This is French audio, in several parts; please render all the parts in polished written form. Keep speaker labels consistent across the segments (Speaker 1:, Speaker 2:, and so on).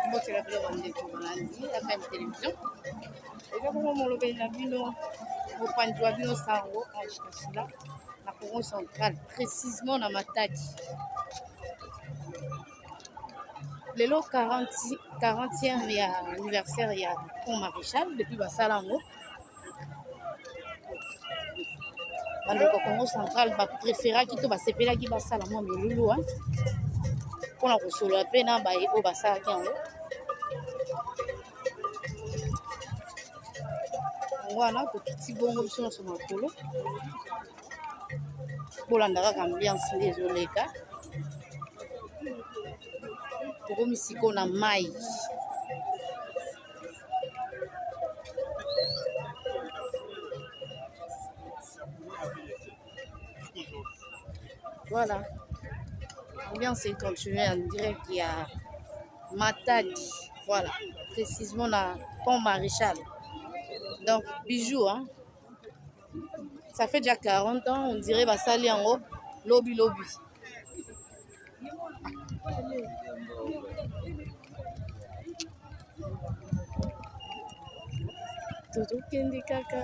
Speaker 1: Mbote la bilo bandeko balandi aka ya télévision eza bongo molobeli na bino mopanzi wa bino sango ashikashila na Congo central précisément na Matadi lelo 40e ya anniversaire ya Pont Maréchal depuis basala yango bandeko Congo central bapréféraki to basepelaki basala mwa milulu mpona kosolola mpe na baye oyo basalaki yango wana tokiti bongo biso nyonso makolo bolanda kaka ambiance nde ezoleka tokomi sikoyo na mai voilà ambiance est continuée en direct il y a Matadi voilà précisément na Pont Maréchal donc bijou hein ça fait déjà 40 ans on dirait basali yango lobi Toto kende kaka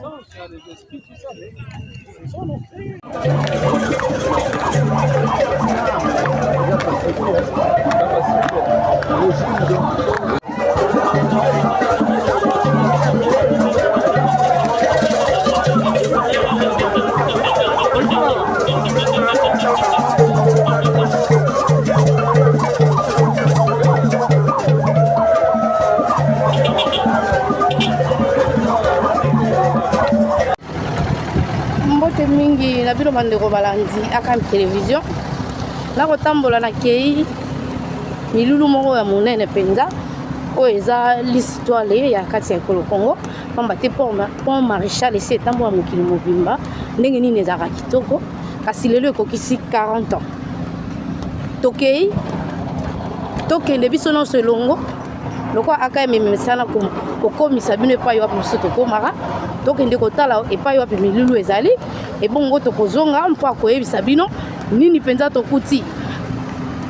Speaker 1: mbote mingi na bino bandeko balandi aka télévision na kotambola na kei milulu moko ya monene penza oyo eza l'histoire ya kati ya ekolo Congo pamba te Pont Maréchal esi etambola mokili mobimba ndenge nini ezalaka kitoko kasi lelo ekokisi 40 ans tokei tokende biso nyonso elongo lokwa aka ememesana kokomisa bino epai wapi mosusu tokomaka tokende kotala epai wapi milulu ezali ebongo tokozonga mpo akoyebisa bino nini mpenza tokuti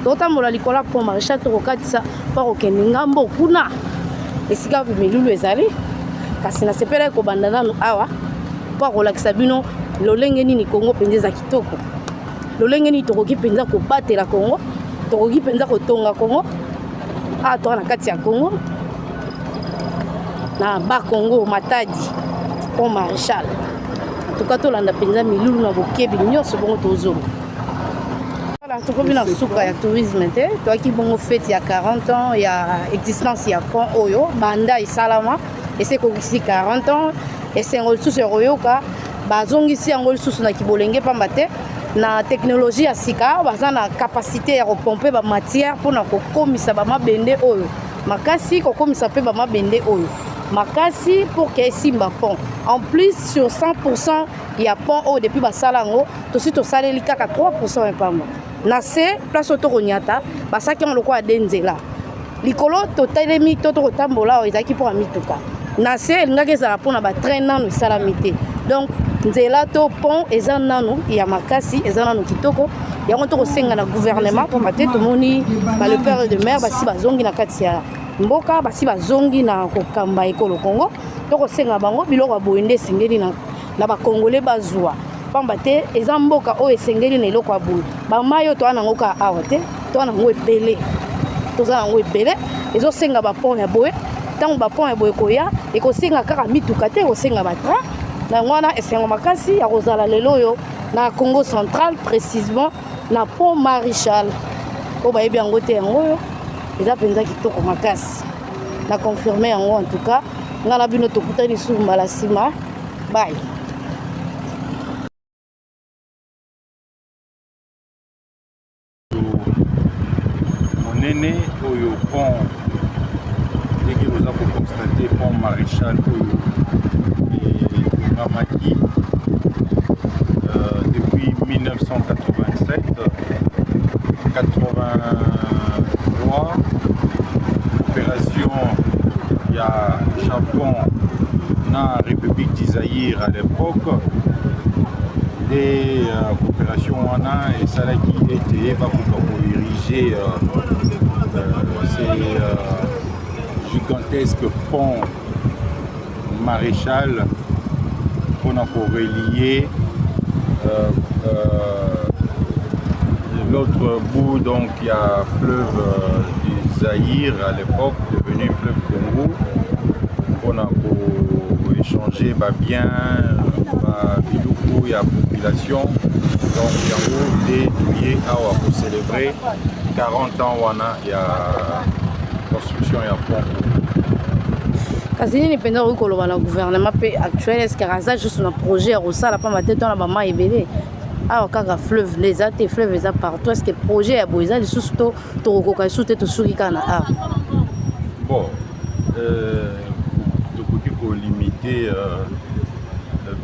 Speaker 1: totambola likolo ya Pont Maréchal tokokatisa mpo kokende ngambo kuna esika wapi milulu ezali kasi nasepela ekobanda nanu awa mpo akolakisa bino lolenge nini Congo mpenza eza kitoko lolenge nini tokoki mpenza kobatela Congo tokoki mpenza kotonga Congo awa toka na kati ya Congo na ba Congo Matadi Pont Maréchal en tout cas tolanda mpenza milulu na bokebi nyonso bongo tozonga voilà tokomi na suka ya tourisme te toaki bongo fete ya 40 ans ya existence ya pont oyo banda esalama ese kokisi 40 ans esengo lisusu ya koyoka bazongisi yango lisusu na kibolenge pamba te na technologie ya sika baza na capacité ya kopompe bamatière mpona kokomisa bamabende oyo makasi kokomisa mpe bamabende oyo makasi pour que esimba pont en plus sur 100% ya pont oyo depuis basala yango tosi tosaleli kaka 3% epamba na se place oyo tokonyata basaki yango lokola de nzela likolo totelemi to tokotambola oyo ezalaki mpo ya mituka na se elingaki ezala mpona batrain nano esalami te donc nzela to pont eza nano ya makasi eza nano kitoko yango tokosenga na gouvernement mpona te tomoni le père de mer basi bazongi na kati ya mboka basi bazongi na kokamba ekolo Congo tokosenga bango biloko ya boye nde esengeli na bakongole bazwa pamba te eza mboka oyo esengeli na eloko ya boye bamai oyo toza nango ka awa te toza nango ebele toza nango ebele ezosenga bapont ya boye ntango bapont ya boye koya ekosenga kaka mituka te ekosenga batrain na wana esengo makasi ya kozala lelo oyo na Congo central précisément na Pont Maréchal oyo bayebi yango te yango oyo eza mpenza kitoko makasi na confirme yango en tout cas nga na bino tokutani lisusu mbala nsima bye
Speaker 2: monene oyo pont ndenge boza kokonstate Pont Maréchal oyo etongamaki depuis 1987 83 opération ya Japon na République d'Isaïr à l'époque, des coopérations wana et ça qui était pour ériger ces gigantesques ponts maréchal pour relier l'autre bout. Donc il y a fleuve du Zaïre à l'époque devenu fleuve Congo pour échanger bien il y a population. Donc il y a pour célébrer 40 ans il y a construction et pont.
Speaker 1: Kasi nini penda koloba na gouvernement actuel est-ce que raza juste un projet rosala pa mateto na mama ebele awa kaka fleuve les até fleuve les partout est-ce que projet ya boisa li sous to kokoka sous te to surika na a
Speaker 2: bon tokoki ko limiter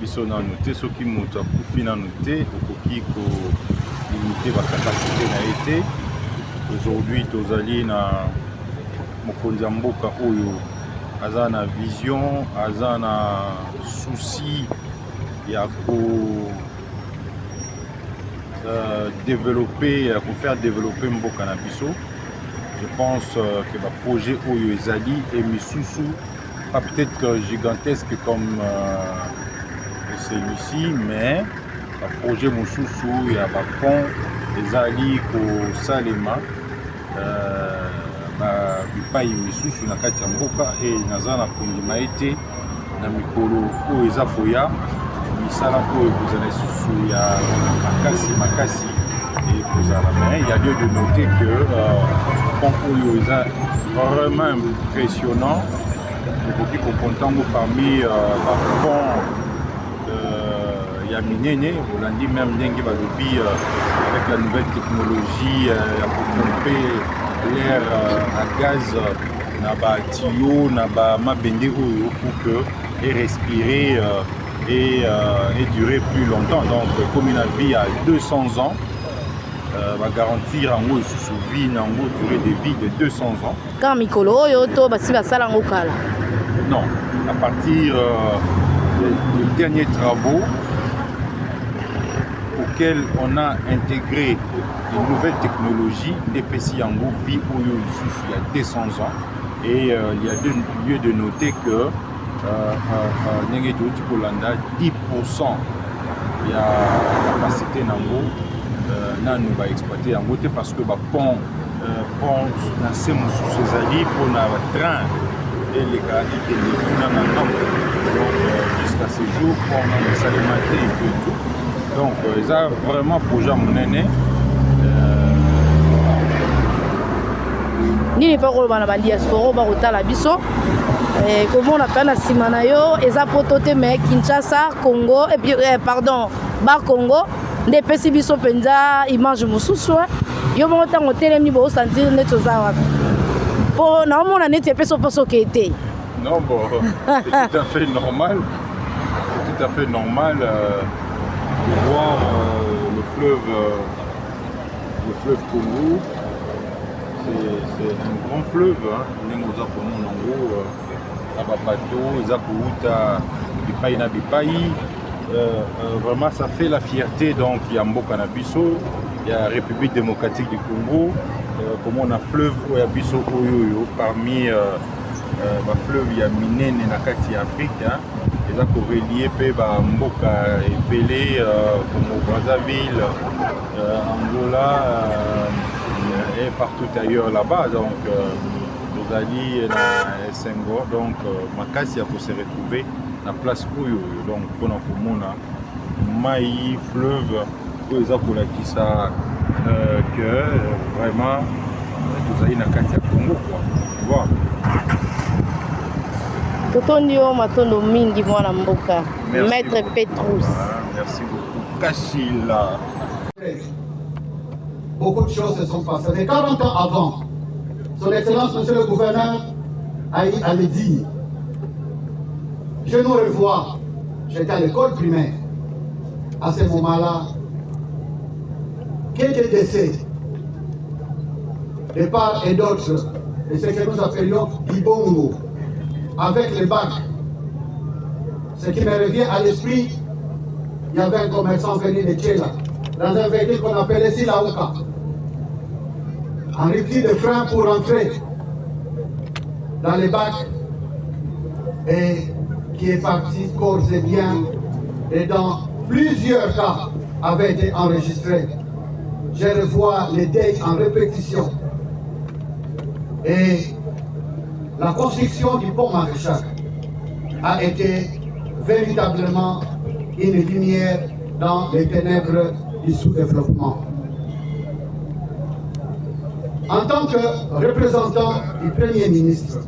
Speaker 2: biso na noté soki moto akufi na noté okoki ko limiter ba capacité na été aujourd'hui tozali na mokonzi ya mboka oyo aza na vision, aza na souci ya ko développer, pour faire développer mboka na biso. Je pense que le projet oyo ezali et misusu pas peut-être gigantesque comme celui-ci, mais le projet misusu ya ba pont ezali ko salema bipai misusu na kati ya mboka e naza na kondima ete na mikolo oyo eza koya misala oyo ekozala lisusu ya makasi ekozala. Mais il y a lieu de noter que pont oyo eza vraiment impressionnant. Okoki kokontango parmi bapont ya minene olandi même ndenge balobi avec la nouvelle technologie ya kopompe l'air à gaz na ba tuyau na ba mabende oyo pour que et respirer et durer plus longtemps. Donc comme une vie à 200 ans va garantir en gros sous vie en gros durée de vie de 200 ans.
Speaker 1: Quand mikolo oyo to basi basala ngokala.
Speaker 2: Non, à partir des derniers travaux auxquels on a intégré une nouvelle technologie, l'EPC Yango vit il y a 200 ans. Et il y a lieu de noter que 10% il y a capacité Nango, nous va exploiter Yango parce que pont dans ces ali pour le train et les caractères donc jusqu'à ce jour on a s'alimenter et tout. Donc ils ont vraiment projet mon aîné.
Speaker 1: Nini pa koloba na badiaspora ba kotala biso comment on appelle na simana yo eza potote mais Kinshasa Congo et puis pardon ba Congo nde pesi biso penza image mosusu yo mo tango telemi bo sentir net oza wapi po na mona net peso poso kete.
Speaker 2: Non bon c'est tout à fait normal. C'est tout à fait normal de voir le fleuve Congo. C'est un grand fleuve, Nengoza Komo Nango, Abapato, Zakouta, Bipai na Bipai. Vraiment, ça fait la fierté. Donc, il y a Mboka na Bisso, il y a la République démocratique du Congo, comme on a fleuve Oyabiso Oyoyo, parmi les fleuves, il y a Minene Nakati Afrique. Et là, pour relier Mboka et Pelé, comme au Brazzaville, Angola. Et partout ailleurs là-bas, donc Rosali et Senghor, donc Makassia pour se retrouver la place Oyo, donc pour nous Maï, fleuve, pour les apôtres qui ça que vraiment tout ça na kati ya Congo quoi, tu vois.
Speaker 1: Totondio matondo mingi mwana mboka, Maître Petrus.
Speaker 2: Merci beaucoup. Kachila.
Speaker 3: Beaucoup de choses se sont passées. Mais 40 ans avant, son Excellence, Monsieur le Gouverneur, avait dit, je nous revois, j'étais à l'école primaire, à ce moment-là, quelques décès, de part et d'autre, de ce que nous appelions Ibongo, avec les bacs Ce qui me revient à l'esprit, il y avait un commerçant venu de Tchéla, dans un véhicule qu'on appelait Silaouka, en rupture de frein pour entrer dans les bacs, et qui est parti corps et bien, et dans plusieurs cas avaient été enregistrés. Je revois les deuils en répétition. Et la construction du pont Maréchal a été véritablement une lumière dans les ténèbres du sous-développement. En tant que représentant du Premier ministre,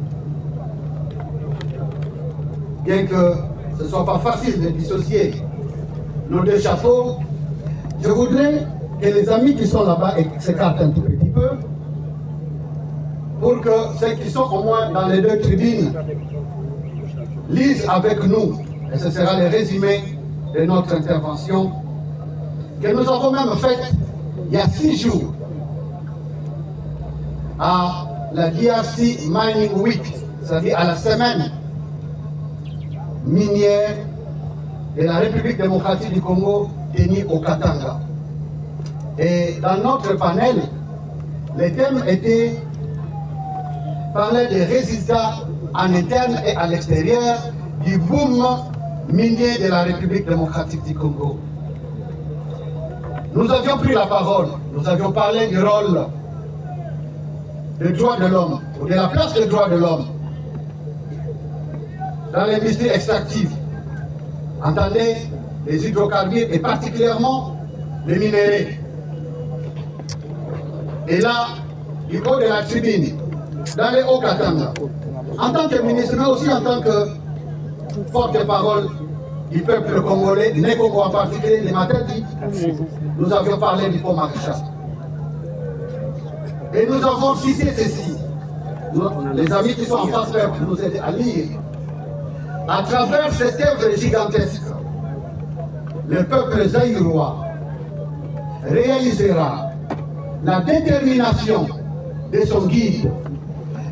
Speaker 3: bien que ce ne soit pas facile de dissocier nos deux chapeaux, je voudrais que les amis qui sont là-bas s'écartent un tout petit peu pour que ceux qui sont au moins dans les deux tribunes lisent avec nous, et ce sera le résumé de notre intervention, que nous avons même faite il y a 6 jours à la DRC Mining Week, c'est-à-dire à la semaine minière de la République démocratique du Congo tenue au Katanga. Et dans notre panel, les thèmes étaient parler des résultats en interne et à l'extérieur du boom minier de la République démocratique du Congo. Nous avions pris la parole, nous avions parlé du rôle des droits de l'homme, ou de la place des droits de l'homme dans l'industrie extractive. Entendez, les hydrocarbures et particulièrement les minéraux. Et là, du haut de la tribune, dans les Hauts-Katanga, en tant que ministre, mais aussi en tant que porte-parole du peuple congolais, Nekoko en particulier, les Matadi, nous avions parlé du pont Maréchal. Et nous avons cité ceci. Les amis qui sont en face peuvent nous aider à lire. À travers cette œuvre gigantesque, le peuple zaïrois réalisera la détermination de son guide,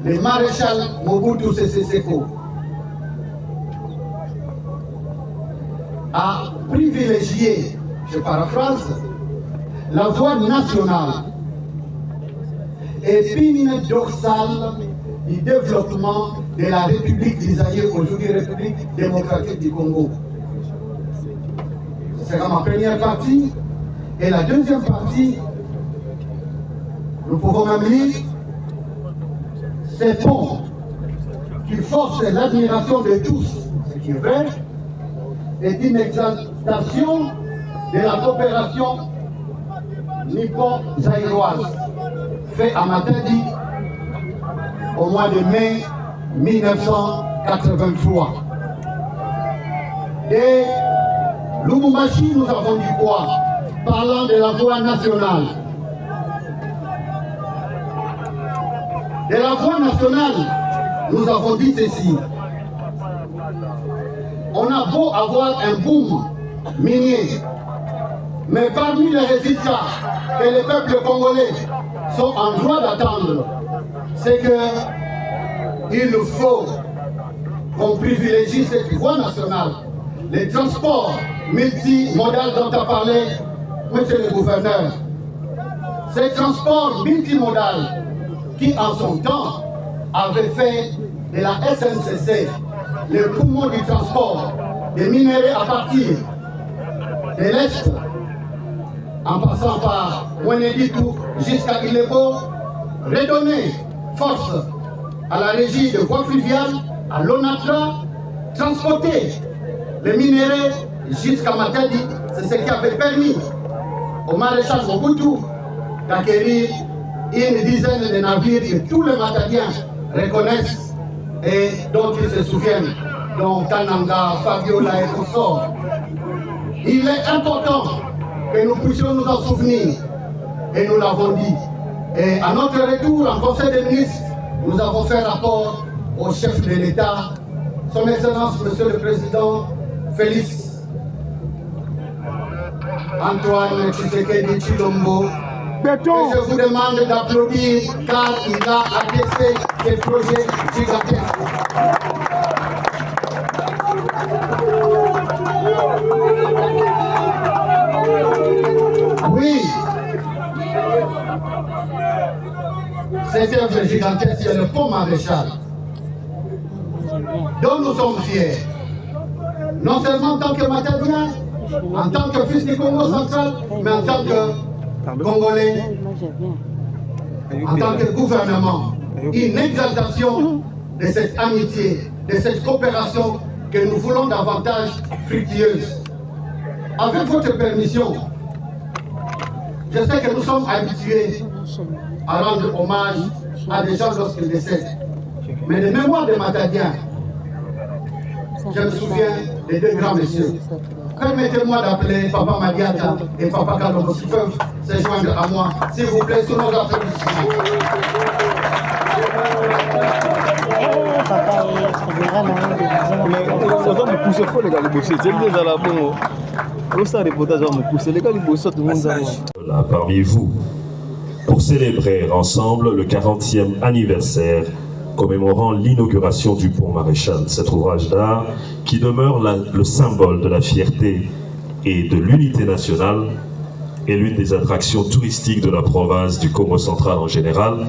Speaker 3: le maréchal Mobutu Sese Seko, à privilégier, je paraphrase, la voie nationale, épine dorsale du développement de la République d'Isaïe, aujourd'hui République démocratique du Congo. Ce sera ma première partie. Et la deuxième partie, nous pouvons même lire ces ponts qui forcent l'admiration de tous, ce qui est vrai, est une exaltation de la coopération nippon-zaïroise fait à Matadi au mois de mai 1983. Et Lubumbashi, nous avons dit quoi? Parlant de la voie nationale. De la voie nationale, nous avons dit ceci. On a beau avoir un boom minier, mais parmi les résultats que les peuples congolais sont en droit d'attendre, c'est qu'il faut qu'on privilégie cette voie nationale, les transports multimodaux dont a parlé monsieur le gouverneur. Ces transports multimodaux qui en son temps avaient fait de la SNCC le poumon du transport des minéraux à partir de l'Est, en passant par Mweneditu jusqu'à Ilebo, redonner force à la régie de voie fluviale, à l'ONATRA, transporter les minéraux jusqu'à Matadi. C'est ce qui avait permis au maréchal Mobutu d'acquérir une dizaine de navires que tous les Matadiens reconnaissent et dont ils se souviennent, dont Kananga, Fabiola et Koussor. Il est important que nous puissions nous en souvenir, et nous l'avons dit. Et à notre retour en Conseil des ministres, nous avons fait rapport au chef de l'État, Son Excellence, Monsieur le Président Félix Antoine Tshisekedi Tshilombo. Et je vous demande d'applaudir car il a adressé des projets gigantesques. cette œuvre gigantesque, c'est le pont Maréchal, dont nous sommes fiers, non seulement en tant que Matadiens, en tant que fils du Congo central, mais en tant que Congolais, en tant que gouvernement, une exaltation de cette amitié, de cette coopération que nous voulons davantage fructueuse. Avec votre permission, je sais que nous sommes habitués à rendre hommage à des gens lorsqu'ils décèdent. Mais les mémoires de Matadiens, je me souviens des deux grands messieurs. Permettez-moi d'appeler Papa Madiata et Papa Kalongo qui peuvent se joindre à moi, s'il vous plaît, sous nos applaudissements.
Speaker 4: Là, parmi vous, pour célébrer ensemble le 40e anniversaire commémorant l'inauguration du pont Maréchal, cet ouvrage d'art qui demeure le symbole de la fierté et de l'unité nationale et l'une des attractions touristiques de la province du Congo central en général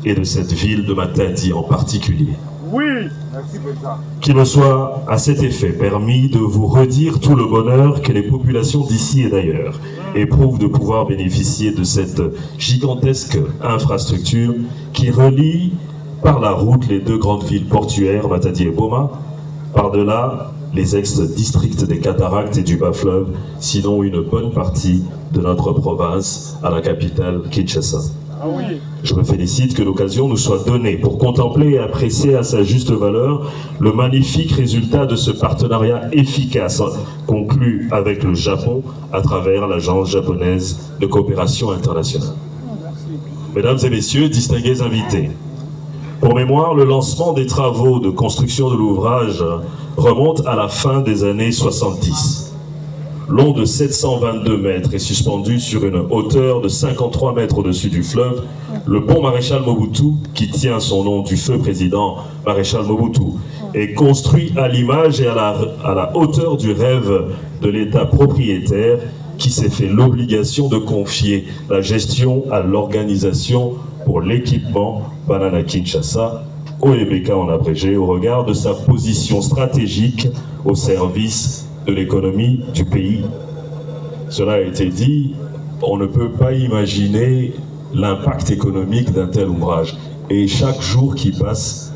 Speaker 4: et de cette ville de Matadi en particulier.
Speaker 2: Oui, merci Béza.
Speaker 4: Qu'il me soit à cet effet permis de vous redire tout le bonheur que les populations d'ici et d'ailleurs éprouvent de pouvoir bénéficier de cette gigantesque infrastructure qui relie par la route les deux grandes villes portuaires, Matadi et Boma, par-delà les ex-districts des Cataractes et du Bas-Fleuve, sinon une bonne partie de notre province à la capitale Kinshasa.
Speaker 2: Ah oui.
Speaker 4: Je me félicite que l'occasion nous soit donnée pour contempler et apprécier à sa juste valeur le magnifique résultat de ce partenariat efficace conclu avec le Japon à travers l'Agence japonaise de coopération internationale. Mesdames et messieurs, distingués invités, pour mémoire, le lancement des travaux de construction de l'ouvrage remonte à la fin des années 70. Long de 722 mètres et suspendu sur une hauteur de 53 mètres au-dessus du fleuve, le pont Maréchal Mobutu, qui tient son nom du feu président Maréchal Mobutu, est construit à l'image et à la hauteur du rêve de l'État propriétaire qui s'est fait l'obligation de confier la gestion à l'organisation pour l'équipement Banana Kinshasa, OEBK en abrégé, au regard de sa position stratégique au service de l'économie du pays. Cela a été dit, on ne peut pas imaginer l'impact économique d'un tel ouvrage. Et chaque jour qui passe,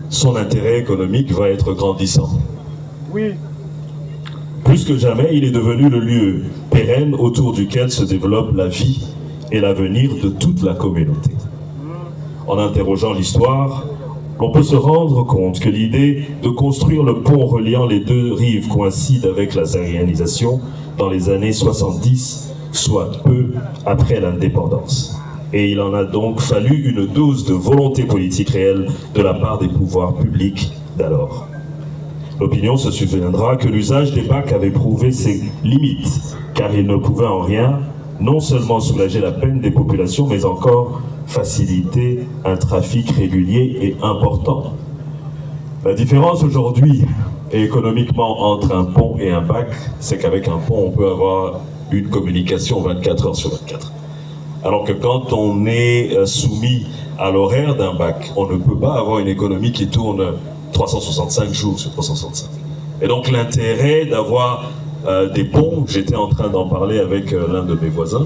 Speaker 4: son intérêt économique va être grandissant.
Speaker 2: Oui.
Speaker 4: Plus que jamais, il est devenu le lieu pérenne autour duquel se développe la vie et l'avenir de toute la communauté. En interrogeant l'histoire, on peut se rendre compte que l'idée de construire le pont reliant les deux rives coïncide avec la zaïanisation dans les années 70, soit peu après l'indépendance. Et il en a donc fallu une dose de volonté politique réelle de la part des pouvoirs publics d'alors. L'opinion se souviendra que l'usage des bacs avait prouvé ses limites, car il ne pouvait en rien non seulement soulager la peine des populations, mais encore faciliter un trafic régulier et important. La différence aujourd'hui, économiquement, entre un pont et un bac, c'est qu'avec un pont, on peut avoir une communication 24 heures sur 24. Alors que quand on est soumis à l'horaire d'un bac, on ne peut pas avoir une économie qui tourne 365 jours sur 365. Et donc l'intérêt d'avoir des ponts, j'étais en train d'en parler avec l'un de mes voisins,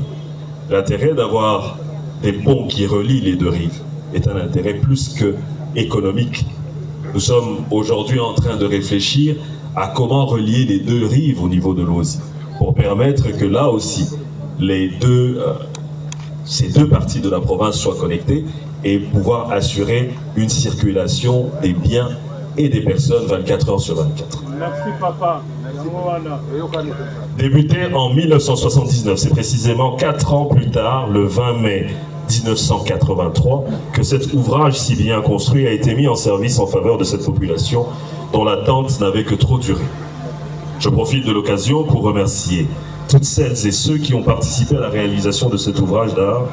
Speaker 4: l'intérêt d'avoir des ponts qui relient les deux rives est un intérêt plus que économique. Nous sommes aujourd'hui en train de réfléchir à comment relier les deux rives au niveau de l'Osi, pour permettre que là aussi, ces deux parties de la province soient connectées et pouvoir assurer une circulation des biens et des personnes 24 heures sur 24.
Speaker 2: Merci papa.
Speaker 4: Débuté en 1979, c'est précisément 4 ans plus tard, le 20 mai 1983, que cet ouvrage si bien construit a été mis en service en faveur de cette population dont l'attente n'avait que trop duré. Je profite de l'occasion pour remercier toutes celles et ceux qui ont participé à la réalisation de cet ouvrage d'art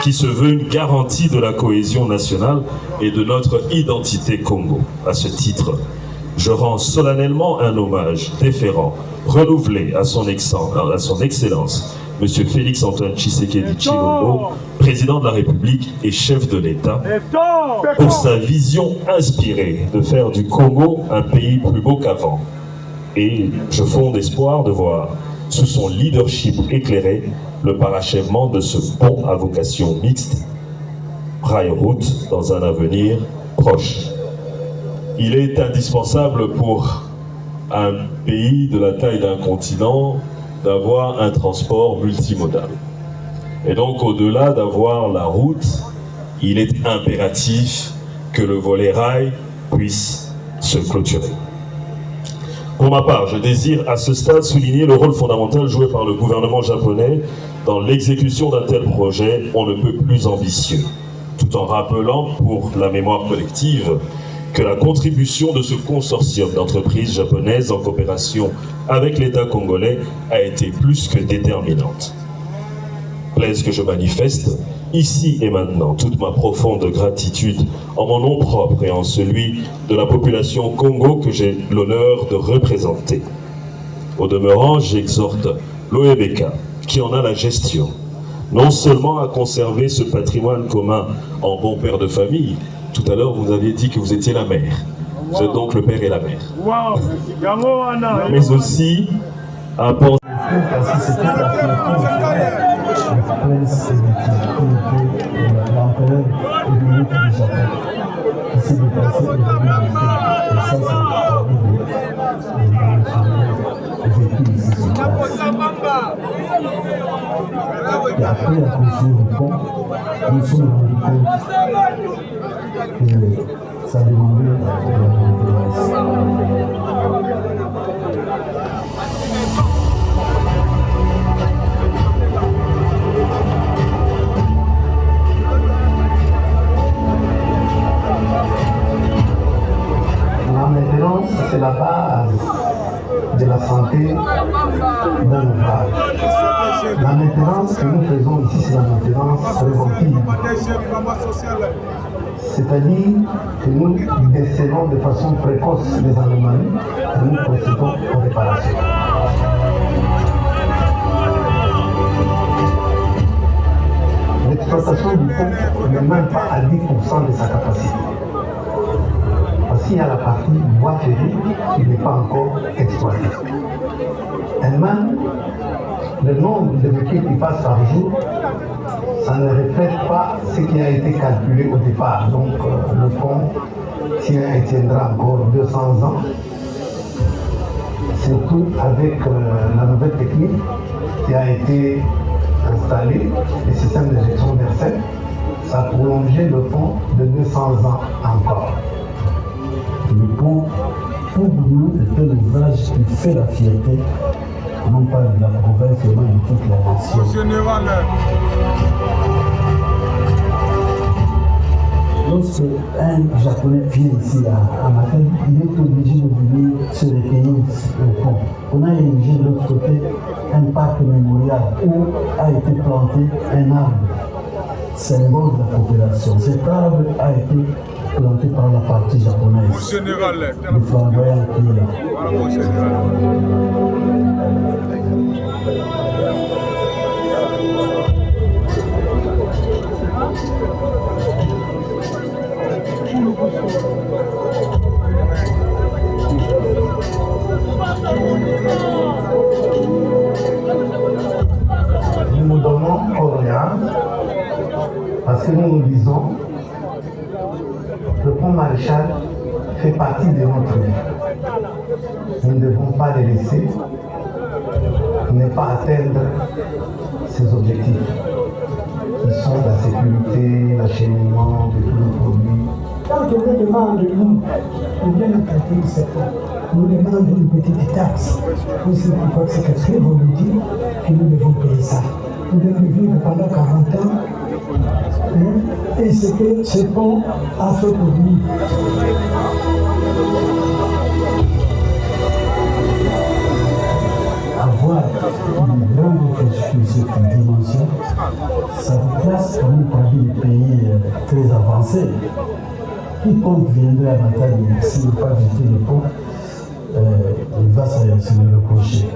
Speaker 4: qui se veut une garantie de la cohésion nationale et de notre identité Congo. À ce titre, je rends solennellement un hommage déférent, renouvelé à son excellence, M. Félix Antoine Tshisekedi Tshilombo, président de la République et chef de l'État, pour sa vision inspirée de faire du Congo un pays plus beau qu'avant. Et je fonde espoir de voir, sous son leadership éclairé, le parachèvement de ce pont à vocation mixte, rail-route, dans un avenir proche. Il est indispensable pour un pays de la taille d'un continent d'avoir un transport multimodal. Et donc, au-delà d'avoir la route, il est impératif que le volet rail puisse se clôturer. Pour ma part, je désire à ce stade souligner le rôle fondamental joué par le gouvernement japonais dans l'exécution d'un tel projet on ne peut plus ambitieux, tout en rappelant pour la mémoire collective que la contribution de ce consortium d'entreprises japonaises en coopération avec l'État congolais a été plus que déterminante. Plaise que je manifeste, ici et maintenant, toute ma profonde gratitude en mon nom propre et en celui de la population Congo que j'ai l'honneur de représenter. Au demeurant, j'exhorte l'OEBK, qui en a la gestion, non seulement à conserver ce patrimoine commun en bon père de famille. Tout à l'heure, vous aviez dit que vous étiez la mère. Vous êtes donc le père et la mère. Mais aussi à penser...
Speaker 5: L'empereur est venu du Japon. Il s'est déplacé et est venu en et ça, c'est vécu ici sur place. Et après la construction du pont, nous nous sommes rendus compte que ça demandait de la maintenance.
Speaker 3: La maintenance, c'est la base de la santé d'un ouvrage. La maintenance que nous faisons ici, c'est la maintenance préventive. C'est-à-dire que nous décelons de façon précoce les anomalies et nous procédons aux réparations. L'exploitation du pont n'est même pas à 10% de sa capacité. Parce qu'il y a la partie bois ferré qui n'est pas encore exploitée. Et même le nombre de véhicules qui passent par jour, ça ne reflète pas ce qui a été calculé au départ. Donc le pont tient et tiendra encore 200 ans. Surtout avec la nouvelle technique qui a été installée, le système de gestion versée, ça a prolongé le pont de 200 ans encore.
Speaker 5: Le pont, pour nous, est un ouvrage qui fait la fierté, non pas de la province, mais de toute la nation. Lorsque un Japonais vient ici à Matadi, il est obligé de venir se recueillir au pont. On a érigé de l'autre côté un parc mémorial où a été planté un arbre, symbole de la population. Cet arbre a été planté par la partie japonaise. Le flamboyant qui est là.
Speaker 3: Nous nous donnons Orléans parce que nous nous disons le pont Maréchal fait partie de notre vie. Nous ne devons pas les laisser ne pas atteindre ces objectifs qui sont la sécurité, l'acheminement de tous nos produits.
Speaker 5: Quand on nous demande, nous bien traiter ce pont, nous demande une petite taxe. Nous c'est pourquoi c'est que très volontiers que nous devons payer ça. Nous devons vivre pendant 40 ans. Et ce que ce pont a fait pour nous. Avoir une grande infrastructure de cette dimension, ça vous place comme parmi les pays très avancés. Quiconque viendrait à Matadi s'il n'a pas visité le pont, il va se le reprocher.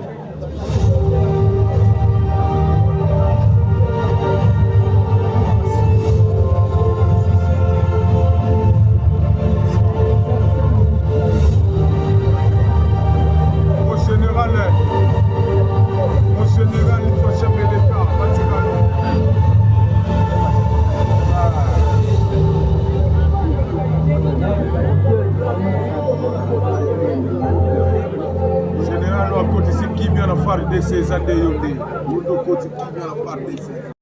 Speaker 6: FARDC Zande Yonde, Yondoko Tiki bien la FARDC.